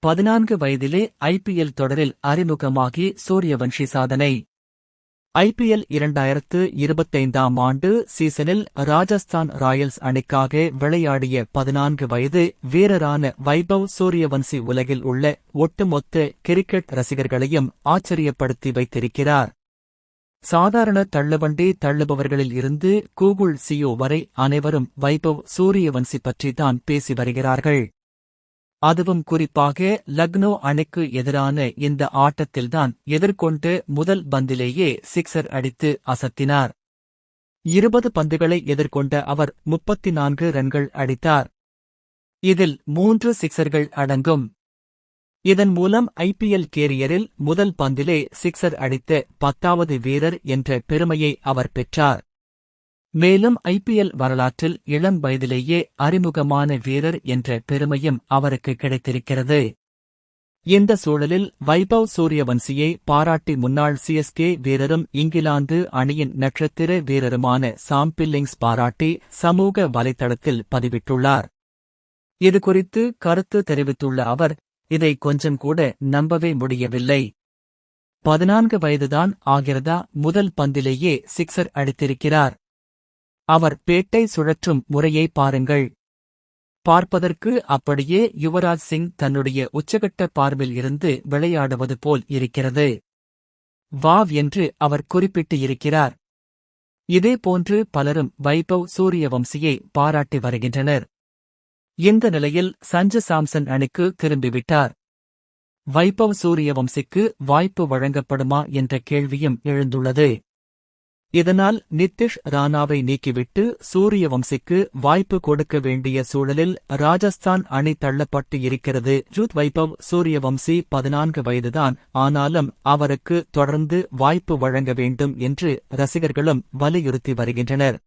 14 வயதிலே IPL தொடரில் அறிமுகமாகி சூரியவன்ஷி சாதனை. IPL 2025ஆம் ஆண்டு சீசனில் ராஜஸ்தான் ராயல்ஸ் அணிக்காக விளையாடிய 14 வயது வீரரான வைபவ் சூரியவன்சி உலகில் உள்ள ஒட்டுமொத்த கிரிக்கெட் ரசிகர்களையும் ஆச்சரியப்படுத்தி வைத்திருக்கிறார். சாதாரண தள்ளுவண்டி தள்ளுபவர்களில் இருந்து கூகுள் CEO வரை அனைவரும் வைபவ் சூரியவன்சி பற்றித்தான் பேசி வருகிறார்கள். அதுவும் குறிப்பாக லக்னோ அணிக்கு எதிரான இந்த ஆட்டத்தில்தான் எதிர்கொண்டு முதல் பந்திலேயே சிக்ஸர் அடித்து அசத்தினார். 20 பந்துகளை எதிர்கொண்ட அவர் 34 ரன்கள் அடித்தார். இதில் 3 சிக்ஸர்கள் அடங்கும். இதன் மூலம் IPL கேரியரில் முதல் பந்திலே சிக்ஸர் அடித்த 10வது வீரர் என்ற பெருமையை அவர் பெற்றார். மேலும் IPL வரலாற்றில் இளம் வயதிலேயே அறிமுகமான வீரர் என்ற பெருமையும் அவருக்கு கிடைத்திருக்கிறது. இந்த சூழலில் வைபவ் சூரியவன்சியை பாராட்டி முன்னாள் CSK வீரரும் இங்கிலாந்து அணியின் நட்சத்திர வீரருமான சாம் பில்லிங்ஸ் பாராட்டி சமூக வலைத்தளத்தில் பதிவிட்டுள்ளார். இதுகுறித்து கருத்து தெரிவித்துள்ள அவர், இதை கொஞ்சம் கூட நம்பவே முடியவில்லை. 14 வயதுதான் ஆகிறதா, முதல் பந்திலேயே சிக்ஸர் அடித்திருக்கிறார். அவர் பேட்டை சுழற்றும் முறையை பாருங்கள். பார்ப்பதற்கு அப்படியே யுவராஜ் சிங் தன்னுடைய உச்சகட்ட பார்வில் இருந்து விளையாடுவது போல் இருக்கிறது. வாவ் என்று அவர் குறிப்பிட்டு இருக்கிறார். இதேபோன்று பலரும் வைபவ் சூரியவம்சியை பாராட்டி வருகின்றனர். இந்த நிலையில் சஞ்சு சாம்சன் அணிக்கு திரும்பிவிட்டார். வைபவ் சூரியவம்சிக்கு வாய்ப்பு வழங்கப்படுமா என்ற கேள்வியும் எழுந்துள்ளது. இதனால் நிதிஷ் ராணாவை நீக்கிவிட்டு சூரியவம்சிக்கு வாய்ப்பு கொடுக்க வேண்டிய சூழலில் ராஜஸ்தான் அணி தள்ளப்பட்டு இருக்கிறது. வைபவ் சூரியவம்சி 14 வயதுதான், ஆனாலும் அவருக்கு தொடர்ந்து வாய்ப்பு வழங்க வேண்டும் என்று ரசிகர்களும் வலியுறுத்தி வருகின்றனர்.